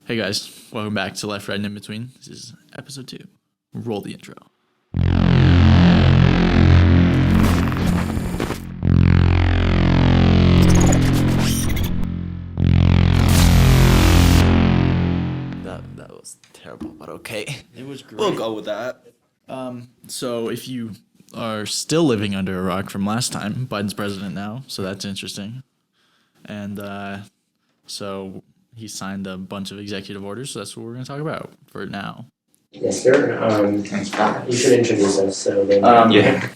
Hey guys, welcome back to Left, Right, and In Between. This is episode 2. Roll the intro. That was terrible, but okay. It was great. We'll go with that. So if you are still living under a rock from last time, Biden's president now, so that's interesting. And so he signed a bunch of executive orders, so that's what we're going to talk about for now. Yes, sir. You should introduce us. So then, Yeah.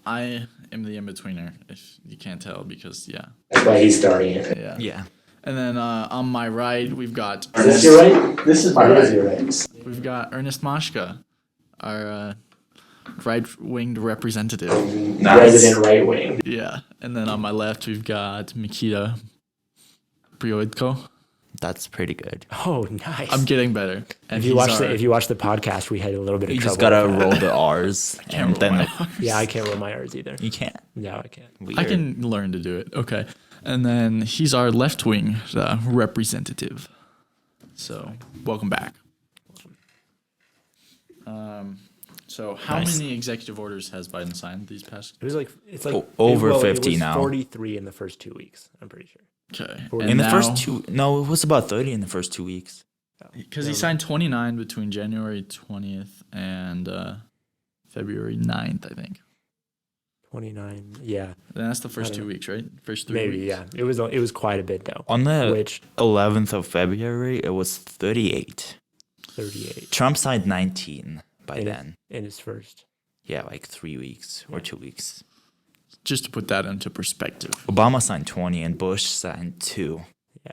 I am the in-betweener, if you can't tell, because, that's why he's starting it. Yeah. And then on my right, we've got Is this your right? This is my Or is right. your right? We've got Ernest Mashka, our right-winged representative. President right wing. Yeah. And then on my left, we've got Mikita Prioidko. That's pretty good. Oh, nice. I'm getting better. And if you watch the podcast, we had a little bit of You trouble. just gotta with that. roll the R's. Can't roll my R's. Yeah, I can't roll my R's either. You can't. No, I can't. Weird. I can learn to do it. Okay. And then he's our left-wing representative. So welcome back. So how Nice. many executive orders has Biden signed these past? It was like over it 50 was now. 43 in the first 2 weeks. I'm pretty sure. Okay. In the first two, no, it was about 30 in the first 2 weeks. Because he signed 29 between January 20th and February 9th, I think. 29. Yeah, And that's the first I don't 2 know. weeks, right? First 3 maybe. weeks. Yeah, it was quite a bit though. On the Which 11th of February, it was 38. 38 Trump signed 19 by in then. in his first. Yeah, like 3 weeks or 2 weeks. Just to put that into perspective. Obama signed 20 and Bush signed 2. Yeah.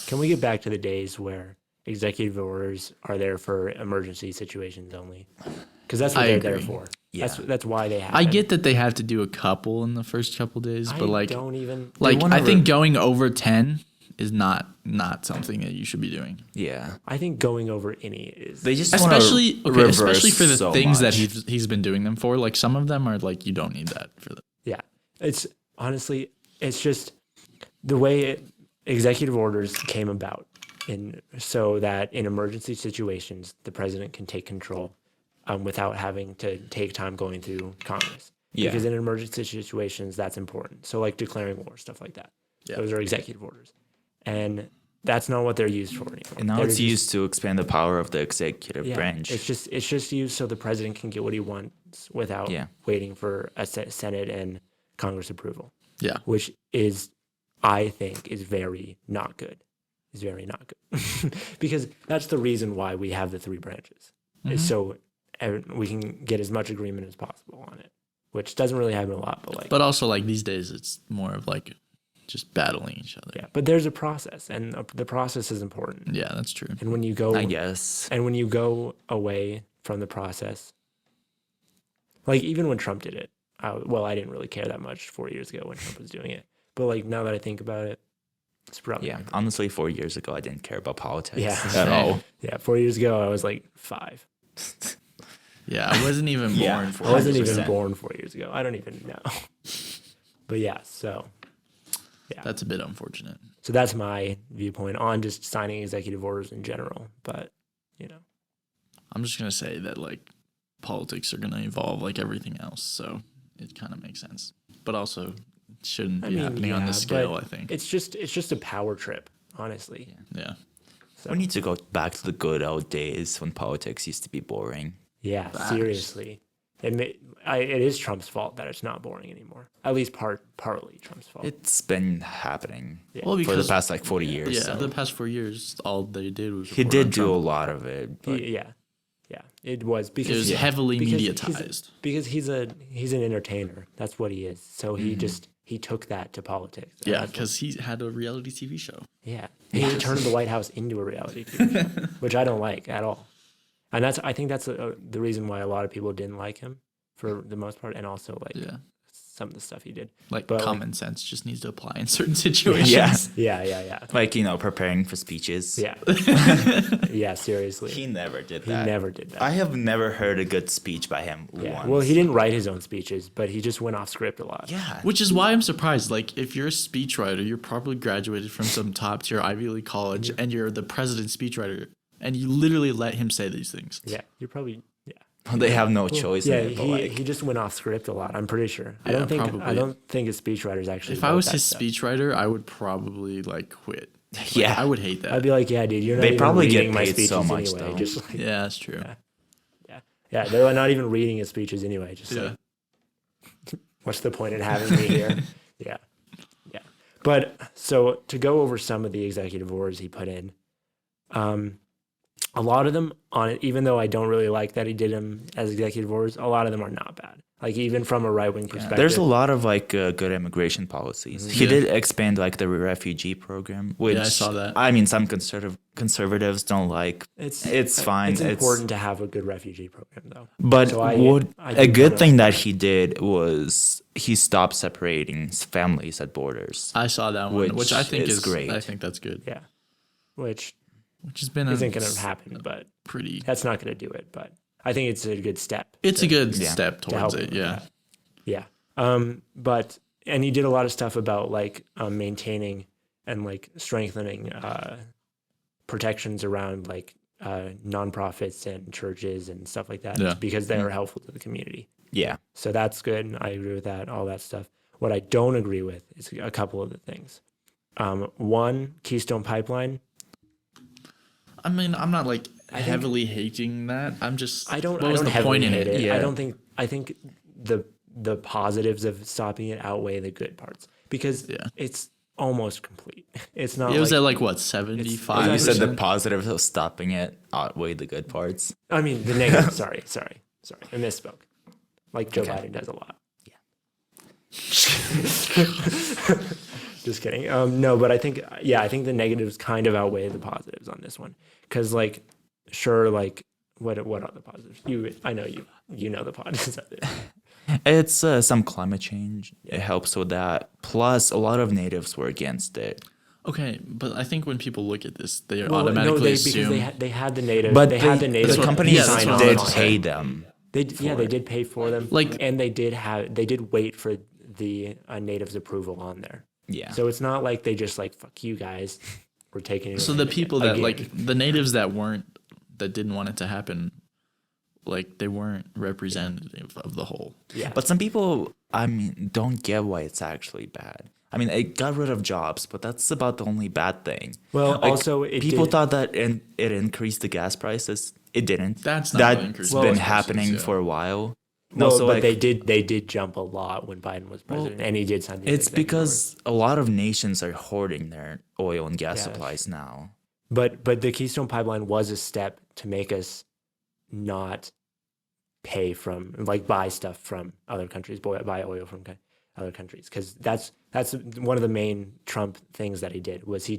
Can we get back to the days where executive orders are there for emergency situations only? Because that's what I they're agree. there for. Yeah. That's why they have. I them. get that they have to do a couple in the first couple days, but I don't even. wanna I think going over 10 is not something that you should be doing. Yeah. I think going over any is. They just Especially reverse especially for the so things that much. he's been doing them for. Like some of them are like you don't need that for them. Yeah, it's honestly, it's just the way executive orders came about, so that in emergency situations, the president can take control without having to take time going through Congress. Yeah. Because in emergency situations, that's important. So like declaring war, stuff like that. Yeah. Those are executive orders. And that's not what they're used for anymore. And now They're it's just- used to expand the power of the executive yeah, branch. It's just used so the president can get what he wants without Yeah. waiting for a Senate and Congress approval. Yeah. Which is, I think, is very not good. Is very not good. Because that's the reason why we have the three branches. Is so we can get as much agreement as possible on it, which doesn't really happen a lot, but like. But also like these days it's more of like just battling each other. Yeah, but there's a process, and the process is important. Yeah, that's true. And when you go, I guess. and when you go away from the process, like even when Trump did it, I didn't really care that much 4 years ago when Trump was doing it. But like now that I think about it, it's probably Yeah, honestly, 4 years ago, I didn't care about politics Yeah. at all. Yeah, 4 years ago I was like 5. Yeah, I wasn't even Yeah. born for I wasn't even 100%. born 4 years ago. I don't even know. But yeah, so That's a bit unfortunate. so that's my viewpoint on just signing executive orders in general. But I'm just gonna say that like politics are gonna evolve like everything else, so it kind of makes sense. But also it shouldn't be happening on this scale, but I think. it's just a power trip, honestly. Yeah. So, We need to go back to the good old days when politics used to be boring. yeah, Facts. seriously. It is Trump's fault that it's not boring anymore. At least partly Trump's fault. It's been happening Well, for the because past like 40 years. yeah, so. the past 4 years, all they did was He report did on do a Trump. lot of it. But yeah, it was It because was heavily because mediatized. because he's an entertainer. That's what he is. So he took that to politics. And Yeah, that's what- because he had a reality TV show. yeah, he turned the White House into a reality TV show, which I don't like at all. And I think that's the reason why a lot of people didn't like him for the most part, and also like Yeah. some of the stuff he did. Like But, common sense just needs to apply in certain situations. Yeah. Like, preparing for speeches. Yeah. Yeah, seriously. He never did He that. never did that. I have never heard a good speech by him Yeah. once. Well, he didn't write his own speeches, but he just went off script a lot. Yeah. Which is why I'm surprised. Like, if you're a speechwriter, you're probably graduated from some top tier Ivy League college, and you're the president speechwriter, and you literally let him say these things. Yeah, you're probably They have no choice. Yeah, in it, but, he just went off script a lot. I'm pretty sure. I Yeah, don't think probably. a speechwriter is actually. If I about was that his stuff. speechwriter, I would probably like quit. Like, Yeah. I would hate that. I'd be like, yeah, dude, you're not They even probably get reading my paid speeches so much, anyway. though. Just like, Yeah, that's true. yeah, they're not even reading his speeches anyway. Just Yeah. like, what's the point in having me here? Yeah. But so to go over some of the executive orders he put in, a lot of them on it, even though I don't really like that he did them as executive orders, a lot of them are not bad. Like even from a right wing perspective. There's a lot of like good immigration policies. He Yeah. did expand like the refugee program, which I saw that. I mean, some conservatives don't like. It's fine. It's important to have a good refugee program, though. But So I a do good kinda- thing that he did was he stopped separating families at borders. I saw that one, which I think is is great. I think that's good. Yeah, which Which has been isn't going to happen, but pretty. that's not going to do it. But I think it's a good step. It's a good Yeah. step to help towards it. him with Yeah. that. Yeah. But and he did a lot of stuff about like maintaining and like strengthening protections around like nonprofits and churches and stuff like that Yeah. because they are helpful to the community. Yeah. So that's good. And I agree with that, all that stuff. What I don't agree with is a couple of the things. One, Keystone Pipeline. I mean, I'm not like heavily hating that. I'm just. I don't. What I was don't the heavily point in hate it? it. Yeah. I don't think. I think the positives of stopping it outweigh the good parts because Yeah. it's almost complete. It's not. It was like, at like what 75. You said the 5%? positives of stopping it outweigh the good parts. I mean, the negative. sorry. I misspoke. Like Joe Okay. Biden does a lot. Just kidding. No, but I think the negatives kind of outweigh the positives on this one. Because like, sure, like what are the positives? I know you know the positives of it. It's some climate change. It helps with that. Plus, a lot of natives were against it. Okay, but I think when people look at this, they Well, automatically because assume. they had the natives. But they had the natives. the what- companies yeah, that's what I was did gonna pay say. them. They did pay for them. Like- and they did wait for the natives' approval on there. Yeah. So it's not like they just like fuck you guys. We're taking it. So the people that again. like the natives that didn't want it to happen, like they weren't representative of the whole. yeah. But some people, I mean, don't get why it's actually bad. I mean, it got rid of jobs, but that's about the only bad thing. Well, Like, also it people did- thought that it increased the gas prices. It didn't. That's not what That's increased been gas prices, happening yeah. for a while. No, so, but like, they did jump a lot when Biden was president, and he did sign the It's executive because a lot of nations are hoarding their oil and gas Yes. supplies now. order. But the Keystone Pipeline was a step to make us not pay from like buy stuff from other countries, buy oil from other countries, because that's one of the main Trump things that he did was he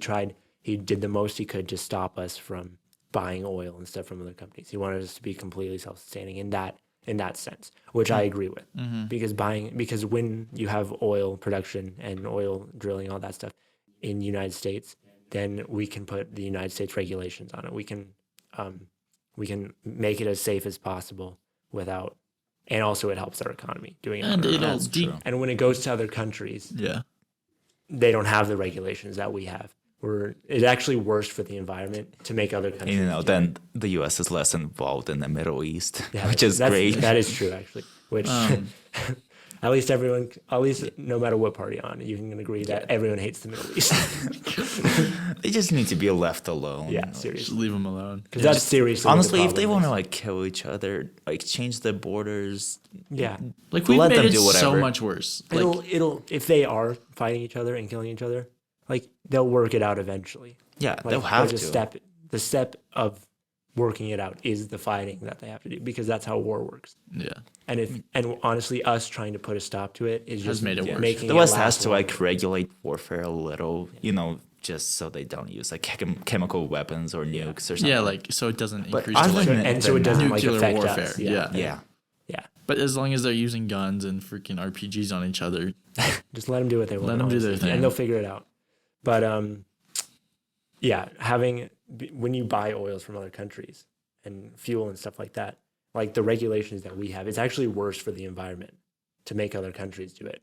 did the most he could to stop us from buying oil and stuff from other companies. He wanted us to be completely self-sustaining in that sense, which I agree with, because when you have oil production and oil drilling, all that stuff in the United States, then we can put the United States regulations on it. We can make it as safe as possible without, and also it helps our economy doing it. And on our it'll own. true. And when it goes to other countries, Yeah. they don't have the regulations that we have. It's actually worse for the environment to make other countries. You know, do then the U.S. is less involved in the Middle East, Yeah, which is great. That is true, actually. Which at least no matter what party on, you can agree that everyone hates the Middle East. They just need to be left alone. Yeah, Just seriously. leave them alone. Because that's seriously. what the Honestly, if they problem want to is. like kill each other, like change the borders, yeah, Like we've Let made them it do so whatever. much worse. Like it'll if they are fighting each other and killing each other, like they'll work it out eventually. yeah, Like, they'll have there's to. the step of working it out is the fighting that they have to do because that's how war works. yeah. And honestly, us trying to put a stop to it is just made it worse. making The it West last has to longer. like regulate warfare a little, just so they don't use like chemical weapons or nukes or something. Yeah, like so it doesn't But increase other to like than and so it doesn't like nuclear affect warfare. us. Yeah. yeah. Yeah. But as long as they're using guns and freaking RPGs on each other, Just let them do what they want. Let 'em do their honestly, thing. and they'll figure it out. But yeah, when you buy oils from other countries and fuel and stuff like that, like the regulations that we have, it's actually worse for the environment to make other countries do it.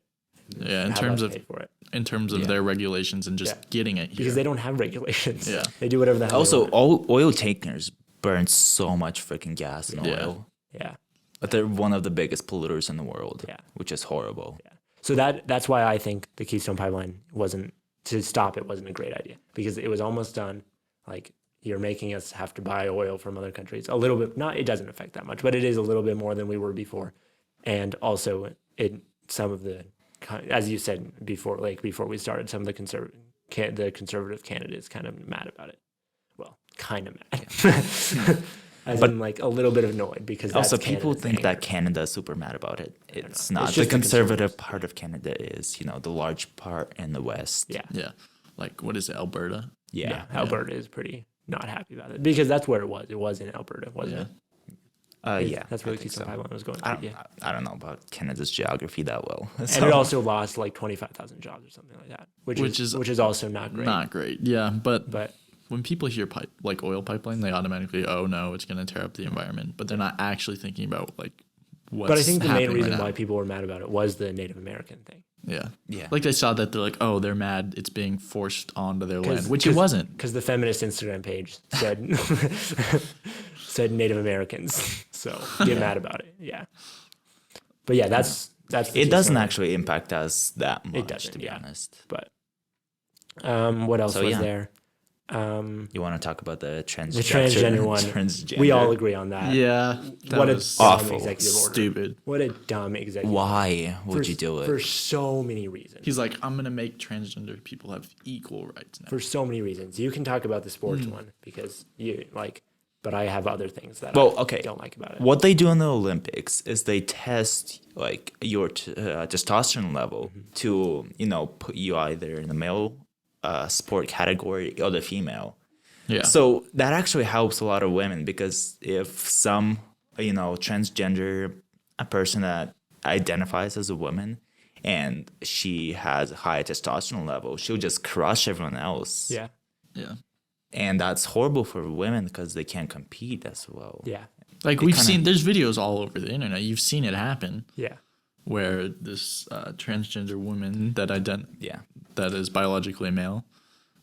yeah, in Have terms us of pay for it in terms of their regulations and just Yeah. getting it here. because they don't have regulations. Yeah. They do whatever the hell. Also, they want. all oil tankers burn so much freaking gas and Yeah. oil. Yeah. But they're one of the biggest polluters in the world, Yeah. which is horrible. So that's why I think the Keystone Pipeline wasn't a great idea, because it was almost done. Like, you're making us have to buy oil from other countries a little bit. Not, it doesn't affect that much, but it is a little bit more than we were before. And also some of the, as you said before, like before we started, some of the conservative candidates kind of mad about it. Well, kind of mad. As in, like, a little bit annoyed, because that's Also, people Canada's think anger. that Canada is super mad about it. It's know. not. It's The just the conservative part of Canada is, the large part in the West. Yeah. Yeah. Like, what is it, Alberta? Yeah. Alberta is pretty not happy about it, because that's where it was. It was in Alberta, wasn't it? Yeah. That's where I the think Keystone so. Pipeline was going I through. don't, Yeah. I don't know about Canada's geography that well. And So- it also lost like 25,000 jobs or something like that, which is also not great. Not great. Yeah, but But when people hear like oil pipeline, they automatically, oh no, it's going to tear up the environment. But they're not actually thinking about like what's I think the main happening reason right now. why people were mad about it was the Native American thing. Yeah. Yeah. Like they saw that they're like, oh, they're mad. It's being forced onto their land, which it 'cause- wasn't. Because the feminist Instagram page said said Native Americans, so get mad about it. Yeah. But yeah, that's the It doesn't Keystone. actually impact us that much, doesn't, to be yeah. honest. But what else So, was yeah. there? You want to talk about the transgender? The transgender one. Transgender. We all agree on that. Yeah. That What a was dumb awful. executive order. stupid. What a dumb executive order. Why would you do For it? so many reasons. He's like, I'm going to make transgender people have equal rights now. For so many reasons. You can talk about the sports one, because but I have other things that Well, I okay. don't like about it. What they do in the Olympics is they test like your testosterone level to put you either in the male sport category or the female. Yeah. So that actually helps a lot of women, because if some transgender a person that identifies as a woman and she has a high testosterone level, she'll just crush everyone else. Yeah. yeah. And that's horrible for women because they can't compete as well. Yeah. Like there's videos all over the internet. You've seen it happen Yeah. where this transgender woman Yeah. that is biologically male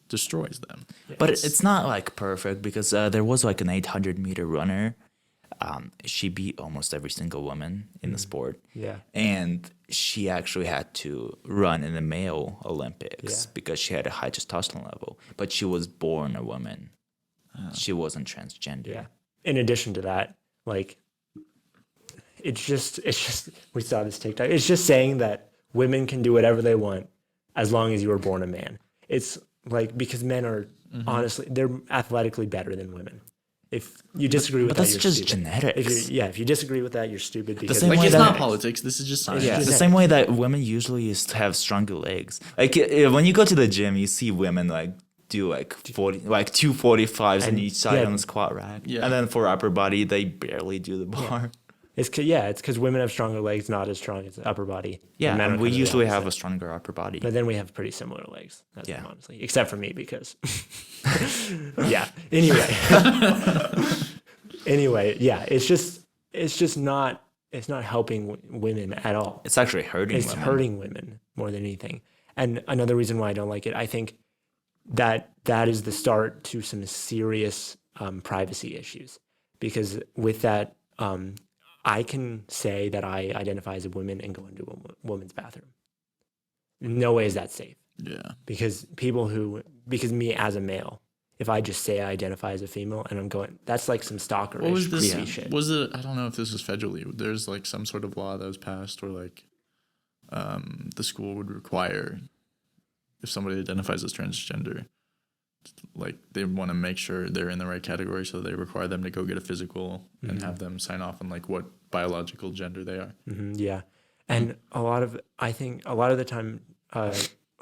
destroys them. But it's not like perfect, because there was like an 800-meter runner. She beat almost every single woman in the sport. Yeah. And she actually had to run in the male Olympics Yeah. because she had a high testosterone level. But she was born a woman. She wasn't transgender. Yeah. In addition to that, like, it's just we saw this TikTok. It's just saying that women can do whatever they want as long as you were born a man. It's like, because men are honestly, they're athletically better than women. If you disagree with But that, that's you're just stupid. genetics. If you disagree with that, you're stupid, because same Like way it's that- not politics. This is just science. Yeah. The same way that women usually used to have stronger legs. Like when you go to the gym, you see women like do like 245s on And- each side yeah. on the squat rack. Yeah. And then for upper body, they barely do the bar. it's because women have stronger legs, not as strong as the upper body. Yeah, men are and we kind of the usually have a opposite. stronger upper body. But then we have pretty similar legs. That's Yeah. honestly, except for me, because yeah. Anyway, yeah. It's just not helping women at all. It's actually hurting It's women. hurting women more than anything. And another reason why I don't like it, I think that is the start to some serious privacy issues, because with that, I can say that I identify as a woman and go into a woman's bathroom. No way is that safe, Yeah. because me as a male, if I just say I identify as a female and I'm going, that's like some stalkerish, What was this? creepy shit. Was it? I don't know if this was federally. There's like some sort of law that was passed where like the school would require, if somebody identifies as transgender, like they want to make sure they're in the right category, so they require them to go get a physical and have them sign off on like what biological gender they are. Yeah. And I think a lot of the time,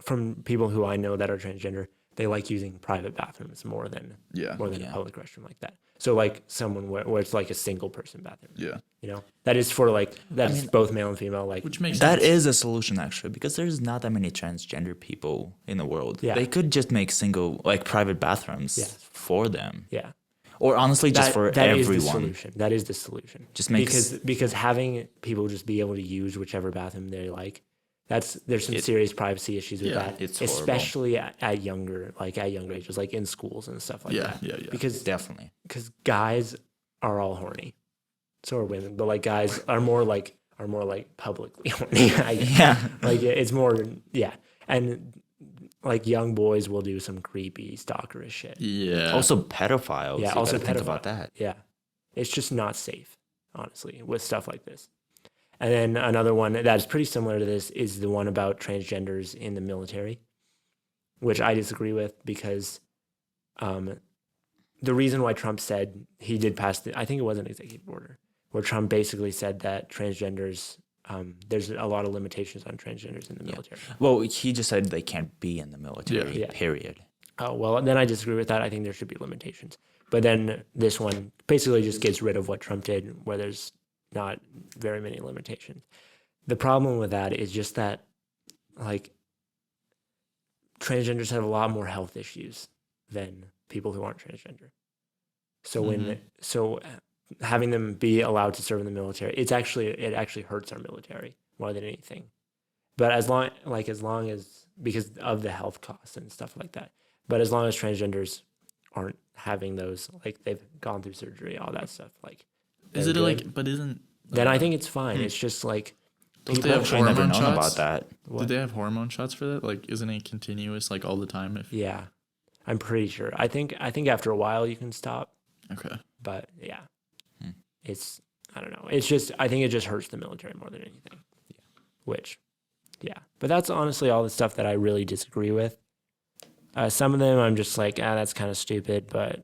from people who I know that are transgender, they like using private bathrooms more than Yeah. a public restroom like that. So like someone where it's like a single person bathroom. Yeah. You know, that is for like is both male and female. Like Which makes That sense. is a solution actually, because there's not that many transgender people in the world. Yeah. They could just make single like private bathrooms Yeah. for them, yeah. or honestly, just for That is the everyone. solution. That is the solution. Just makes- because having people just be able to use whichever bathroom they like, there's some serious privacy issues with Yeah, that, it's horrible. especially at younger ages, like in schools and stuff like Yeah, that. yeah, yeah. Definitely. Because guys are all horny, so are women, but like guys are more like publicly horny. Like it's more and like young boys will do some creepy stalkerish shit. Yeah. Also pedophiles. Yeah, you also gotta think pedophile. about that. Yeah. It's just not safe, honestly, with stuff like this. And then another one that's pretty similar to this is the one about transgenders in the military, which I disagree with because the reason why Trump said he did pass I think it was an executive order, where Trump basically said that transgenders, there's a lot of limitations on transgenders in the military. Well, he just said they can't be in the military. Yeah. Period. Oh, well, then I disagree with that. I think there should be limitations. But then this one basically just gets rid of what Trump did, where there's not very many limitations. The problem with that is just that, like, transgenders have a lot more health issues than people who aren't transgender. So having them be allowed to serve in the military, it actually hurts our military more than anything. But as long as because of the health costs and stuff like that. But as long as transgenders aren't having those, like they've gone through surgery, all that stuff, like Is they're it good, like? But isn't? then I think it's fine. It's just like Don't they have I never hormone known shots? about that. Did they have hormone shots for that? Like, isn't it continuous like all the time? If yeah, I'm pretty sure. I think after a while you can stop, okay. but yeah, it's I don't know. It's just I think it just hurts the military more than anything. Yeah. Which, yeah, but that's honestly all the stuff that I really disagree with. Some of them I'm just like, that's kind of stupid, but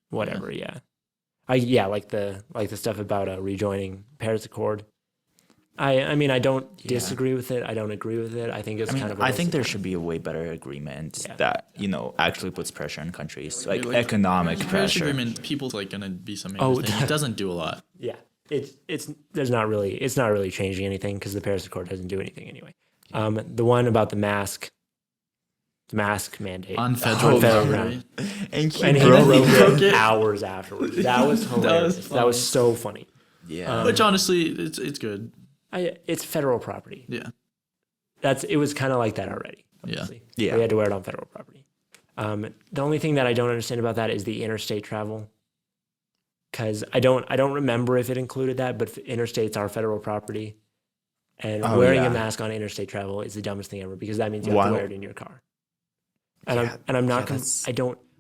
whatever. Yeah, like the stuff about rejoining Paris Accord. I mean I don't disagree with it. I don't agree with it. I think it's kind of. I think there should be a way better agreement Yeah. that actually puts pressure on countries, like, Like, economic The Paris pressure. Agreement, people's like gonna be some Oh, interesting. It doesn't do a lot. Yeah, it's not really changing anything because the Paris Accord doesn't do anything anyway. The one about the mask mandate On federal ground. property. And he And he broke broke it. it hours afterwards. That was hilarious. That was so funny. Yeah. Which honestly, it's good. It's federal property. Yeah. It was kind of like that already. Obviously. Yeah. We had to wear it on federal property. The only thing that I don't understand about that is the interstate travel. Because I don't remember if it included that, but interstates are federal property. And wearing a mask on interstate travel is the dumbest thing ever because that means you have to Wow. wear it in your car. And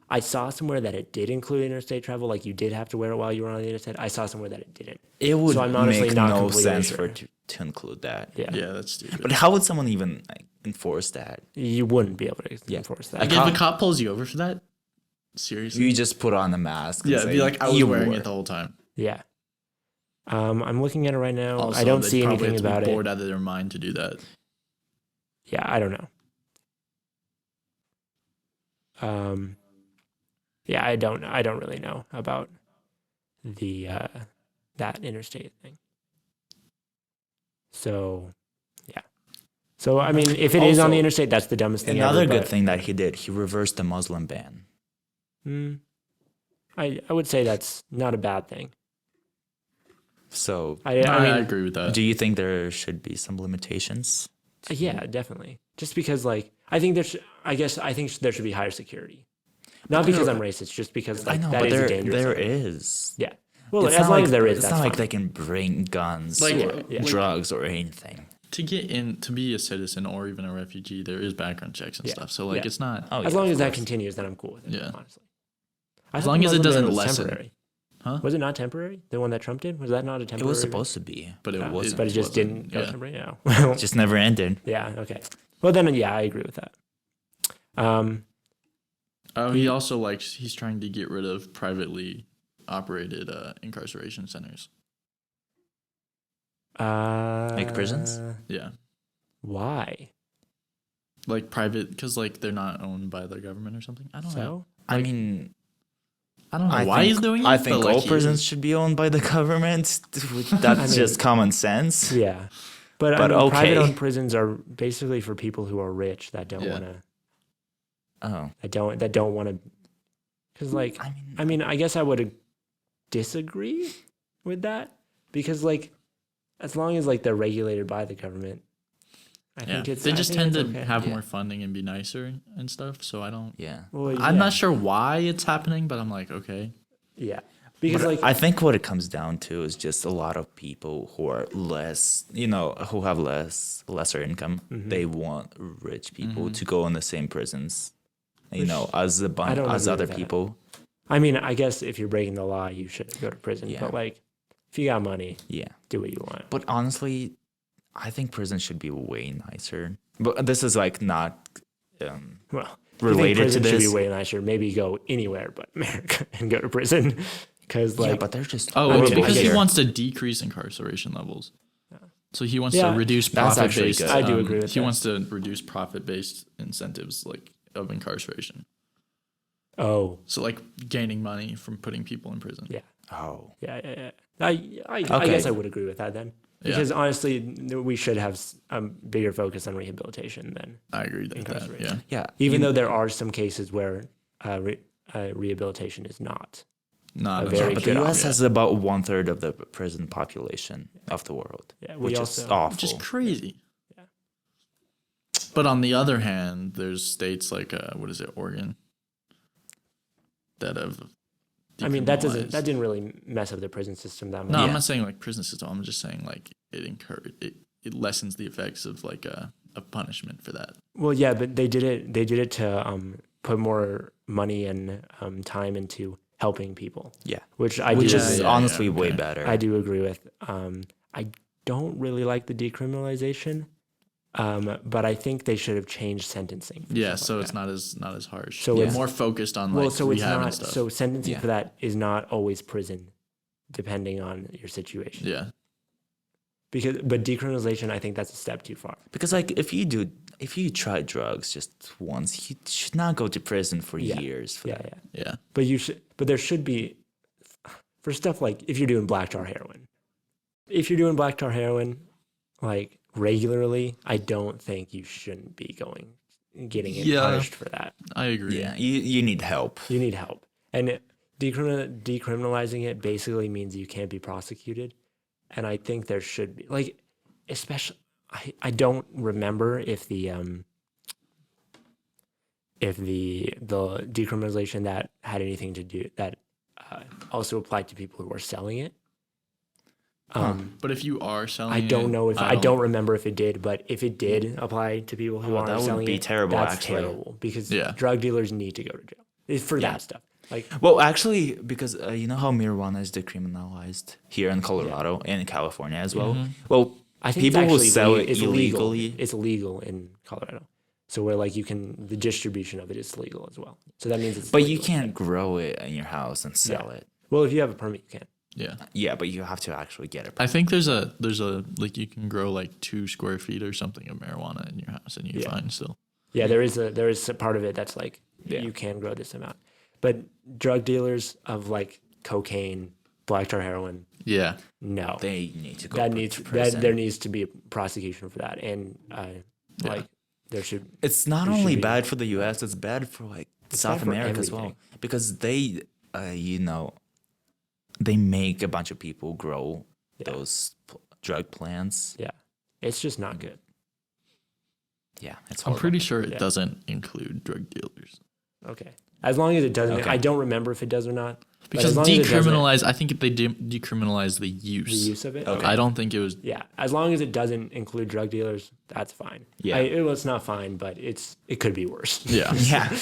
I saw somewhere that it did include interstate travel, like you did have to wear it while you were on the interstate. I saw somewhere that it didn't. It would So I'm honestly make not no completely sense sure. for it to include that. Yeah. Yeah, that's stupid. But how would someone even enforce that? You wouldn't be able to enforce that. Like if a cop pulls you over for that, seriously. You just put on a mask. And Yeah, say, be like I was "You wearing were." it the whole time. Yeah. I'm looking at it right now. Also, I don't they'd see probably anything have to be about it. bored out of their mind to do that. Yeah, I don't know. Yeah, I don't really know about the that interstate thing. So, yeah. So I mean, if it is on Also, the interstate, that's the dumbest thing Another ever. good thing that he did, he reversed the Muslim ban. I would say that's not a bad thing. So, I I mean, agree with that. do you think there should be some limitations? yeah, definitely. Just because, like, I think there should be higher security. Not because I'm racist, just because I like know, that but is a dangerous there thing. is. Yeah. Well, It's as not long like, as there is, it's that's not like fine. they can bring guns Like, or yeah. drugs or anything. To get in, to be a citizen or even a refugee, there is background checks and Yeah. stuff. So like, Yeah. it's not. Oh, As yeah, long of as that course. continues, then I'm cool with it. Yeah. Honestly. As thought long the as it Muslim ban doesn't was lessen. temporary. Huh? Was it not temporary? The one that Trump did? Was that not a It temporary? was supposed to be, But it wasn't. But it just wasn't. didn't go Yeah. temporary. Yeah. Well, It just never ended. yeah. Okay. Well, then, yeah, I agree with that. He also likes. He's trying to get rid of privately operated incarceration centers. Like prisons? Yeah. Why? like private, because like they're not owned by the government or something. I don't know. So I mean, I don't know I why think, he's doing it. I think but, like, all he prisons is. should be owned by the government. That's just common sense. yeah, but I But mean, okay. private-owned prisons are basically for people who are rich that don't Yeah. want to. Oh, That don't want to. Because like, I mean, I guess I would disagree with that because like, as long as like they're regulated by the government, I Yeah, think it's. they I just think tend it's to okay. have Yeah. more funding and be nicer and stuff. So I don't. yeah. Well, I'm yeah, not sure why it's happening, but I'm like, okay. Yeah, because But like I think what it comes down to is just a lot of people who are less, who have lesser income. Mm-hmm. They want rich people to go in the same prisons, Which as I don't as agree other with that. people. I mean, I guess if you're breaking the law, you should go to prison. Yeah. But like, if you got money, Yeah. do what you want. But honestly, I think prison should be way nicer. But this is like not Well, if you think related to prison should this. be way nicer. Maybe go anywhere but America and go to prison, because like Yeah, but they're just Oh, I it's mean, I because he guess- wants to decrease incarceration levels. So he wants Yeah. to reduce That's actually profit-based. good. I do agree with He that. wants to reduce profit-based incentives like of incarceration. oh So like gaining money from putting people in prison. yeah. Oh. Yeah. I Okay. guess I would agree with that then. Yeah. Because honestly, we should have a bigger focus on rehabilitation than I agree with that. Incarceration. Yeah, Yeah. even though there are some cases where rehabilitation is not. not A very But good the U.S. option. has about 1/3 of the prison population of the world, Yeah, we which is also awful. which is crazy. Yeah. But on the other hand, there's states like what is it, Oregon, that have. I mean that didn't really mess up the prison system that much. No, Yeah. I'm not saying like prison system. I'm just saying like it lessens the effects of like a punishment for that. Well, yeah, but they did it to put more money and time into helping people, Yeah. which I Which do is agree- honestly way okay. better. I do agree with. I don't really like the decriminalization, but I think they should have changed sentencing. for Yeah, stuff so like it's that. not as harsh. So So it's- it's more focused on like Well, so it's rehab and not. stuff. So sentencing Yeah. for that is not always prison, depending on your situation. Yeah, But decriminalization, I think that's a step too far. Because like if you try drugs just once, you should not go to prison for Yeah. years for Yeah, that. yeah. yeah. But you should. But there should be for stuff like if you're doing black tar heroin. If you're doing black tar heroin, like regularly, I don't think you shouldn't be getting Yeah. punished for that. I agree. Yeah, you need help. You need help, and decriminalizing it basically means you can't be prosecuted. And I think there should be like, especially I don't remember if the decriminalization that had anything to do that also applied to people who were selling it. But if you are selling, I don't it, know if I don't remember if it did, but if it did apply to people who aren't that would selling be it, terrible, that's actually. terrible because Yeah. drug dealers need to go to jail. It's for that stuff. Like Well, actually, because you know how marijuana is decriminalized here in Colorado and in California as well. Well, I think people it's who actually sell le- it it's illegally. legal. It's legal in Colorado. So where like the distribution of it is legal as well. So that means it's But you legal. can't grow it in your house and sell it. Well, if you have a permit, you can. Yeah, Yeah, but you have to actually get it. I think there's a like you can grow like 2 square feet or something of marijuana in your house and you're Yeah. fine still. Yeah, there is a part of it that's like Yeah. you can grow this amount. But drug dealers of like cocaine, black tar heroin, Yeah, no. They need to go That to needs prison. there needs to be a prosecution for that. And like there should It's not You should only be- bad for the U.S., it's bad for like South bad for America as well. everything. Because they, they make a bunch of people grow those drug plants. yeah. It's just not good. Yeah, it's I'm horrible. pretty sure it Yeah. doesn't include drug dealers Okay. As long as it doesn't Okay. I don't remember if it does or not. but because as long as it doesn't- decriminalize. I think they decriminalize the use. the use of it. Okay. I don't think it was. Yeah, as long as it doesn't include drug dealers, that's fine. Yeah. It's not fine, but it could be worse. Yeah, Yeah.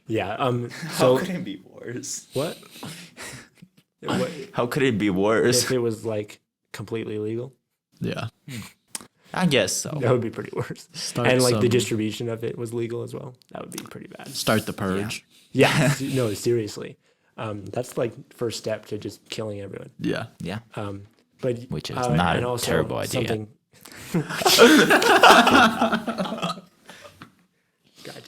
Yeah. How So could it be worse? what? What How could it be worse? if it was like completely illegal? yeah. I guess so. That would be pretty worse. Start And like the some- distribution of it was legal as well. That would be pretty bad. Start the purge. Yeah. No, seriously. That's like first step to just killing everyone. Yeah. Yeah. But Which is not and a also terrible idea. something-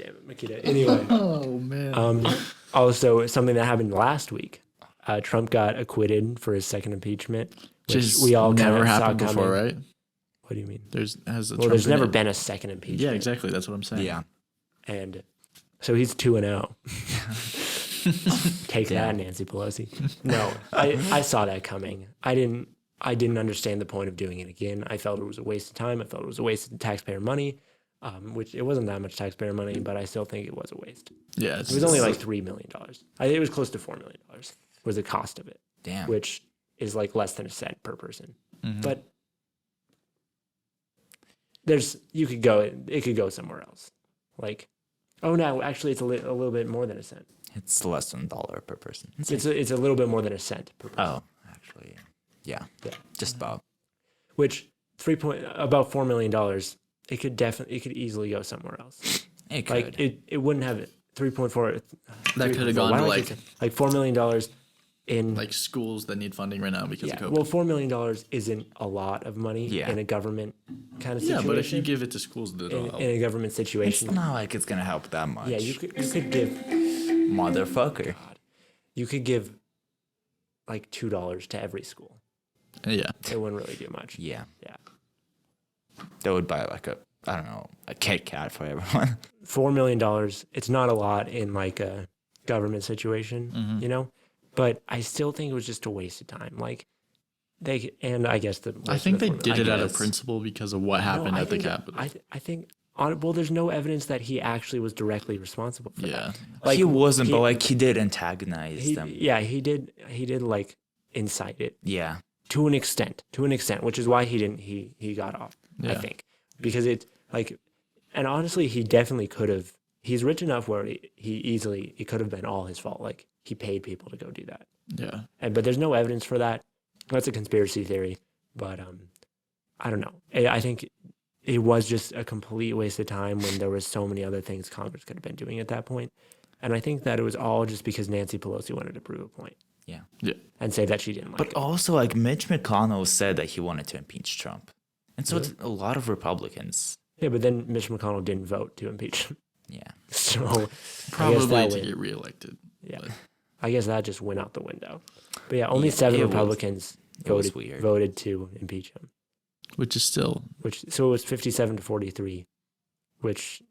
damn it, Makita. Anyway, Oh man. also something that happened last week. Trump got acquitted for his second impeachment, which Just we all never kinda saw happened before, coming. right? What do you mean? There's Never been a second impeachment. Yeah, exactly. That's what I'm saying. Yeah. And so he's 2-0. Take that, Damn. Nancy Pelosi. No, I saw that coming. I didn't understand the point of doing it again. I felt it was a waste of time. I felt it was a waste of taxpayer money, which it wasn't that much taxpayer money, but I still think it was a waste. Yeah. It was only like $3 million. It was close to $4 million was the cost of it, Damn. which is like less than a cent per person. But it could go somewhere else. Like, oh no, actually it's a little bit more than a cent. It's less than $1 per person. It's a little bit more than a cent per person. Oh, actually, yeah. Just about. Which about $4 million, it could easily go somewhere else. It could. Like it wouldn't have it. 3.4. That could have gone to like $4 million in like schools that need funding right now because of COVID. Well, $4 million isn't a lot of money Yeah. in a government kind of Yeah, situation. but if you give it to schools, that'll help. in a government It's situation, not like it's gonna help that much. yeah, you could give Motherfucker. like $2 to every school. Yeah. It wouldn't really do much. Yeah. Yeah. They would buy like a Kit Kat for everyone. $4 million, it's not a lot in like a government situation, you know? But I still think it was just a waste of time. Like I guess I think they did it out of guess. principle because of what happened at the Capitol. I think there's no evidence that he actually was directly responsible for Yeah. that. Like, he wasn't, but like he did antagonize them. Yeah, he did like incite it Yeah. to an extent, which is why he got off, I Yeah. think. Because it like, and honestly, he definitely could have, he's rich enough where it could have been all his fault. Like he paid people to go do that. Yeah. But there's no evidence for that. That's a conspiracy theory. But I don't know. I think it was just a complete waste of time when there was so many other things Congress could have been doing at that point. And I think that it was all just because Nancy Pelosi wanted to prove a point Yeah. Yeah. and say that she didn't like But it. also, like Mitch McConnell said that he wanted to impeach Trump, and so did a lot of Republicans. Yeah, but then Mitch McConnell didn't vote to impeach him. Yeah. So I guess Probably that to went- get reelected. Yeah. But I guess that just went out the window. But yeah, only Yeah, 7 it was- Republicans it was weird. voted to impeach him. which is still So it was 57 to 43,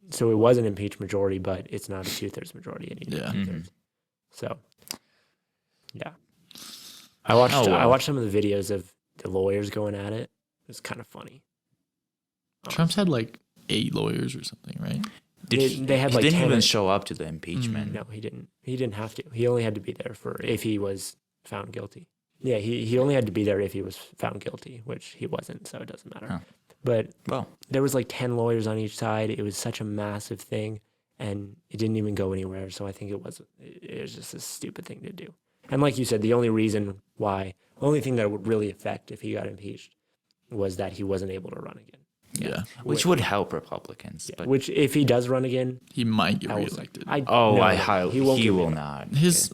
so it was an impeached majority, but it's not a 2/3 majority anymore. Yeah. Mhm. So yeah, I watched Oh, wow. I watched some of the videos of the lawyers going at it. It's kind of funny. Trump's had like 8 lawyers or something, right? They had he like didn't 10 even show up to the impeachment. No, he didn't. He didn't have to. He only had to be there if he was found guilty. Yeah, he only had to be there if he was found guilty, which he wasn't, so it doesn't matter. Huh. But Well, there was like 10 lawyers on each side. It was such a massive thing, and it didn't even go anywhere. So I think it was just a stupid thing to do. And like you said, the only thing that would really affect if he got impeached was that he wasn't able to run again. Yeah. which would help Republicans. But Which, if he does run again, He might get I will- reelected. he won't he get will reelected. not. His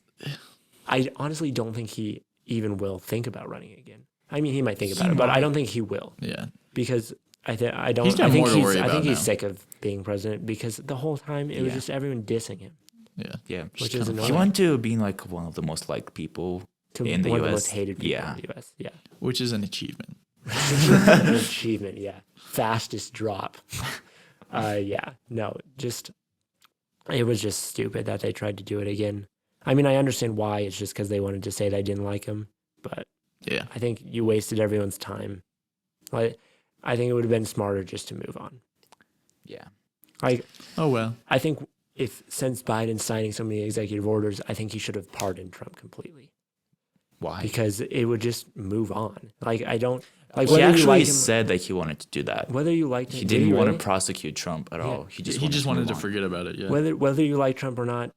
I honestly don't think he even will think about running again. I mean, he might think about it, but I don't think he will, yeah. because I think He's got more to worry I think about he's now. sick of being president, because the whole time it was Yeah. just everyone dissing him. Yeah. Yeah, Which is annoying. he went to being like one of the most liked people To in the one of the U.S. most hated people Yeah. in the U.S. Yeah, Which is an achievement. an achievement. Yeah, fastest drop. Yeah, no, it was just stupid that they tried to do it again. I mean, I understand why. It's just because they wanted to say they didn't like him, but Yeah. I think you wasted everyone's time. Like, I think it would have been smarter just to move on. Yeah. Like, Oh well. I think since Biden's signing so many executive orders, I think he should have pardoned Trump completely, Why? because it would just move on. Like, I don't like He whether you actually like him, said that he wanted to do that. whether you liked him. He did didn't want really? to prosecute Trump at all. He just wanted move to on. forget about it. Yeah. Whether you like Trump or not,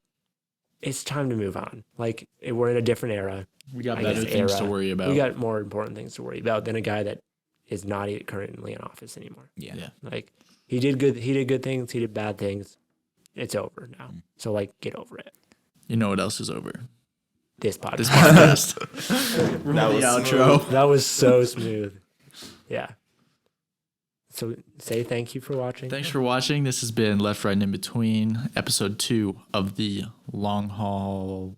it's time to move on. Like, we're in a different era. We got I better guess things to era. worry about. We got more important things to worry about than a guy that is not currently in office anymore. Yeah. Yeah. Like, he did good things, he did bad things. It's over now. So, like, get over it. You know what else is over? This podcast. This podcast. That the was outro. That was so smooth. Yeah. So say thank you for watching. Thanks for watching. This has been Left, Right, and In Between, episode 2 of the Long Haul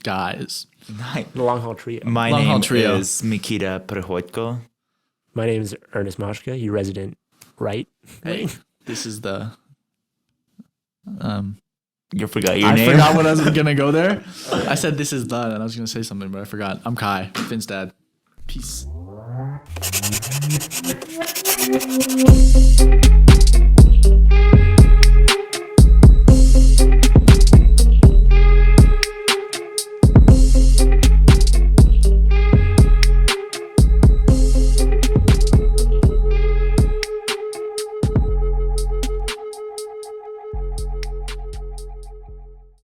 Guys. Nice. The Long Haul Trio. My Long Haul name Trio. is Mikita Prihodko. My name is Ernest Mashka, you resident right. Hey, this is the. You forgot your I name? forgot what I was gonna go there. I said this is the, and I was gonna say something, but I forgot. I'm Kai, Finn's dad. Peace.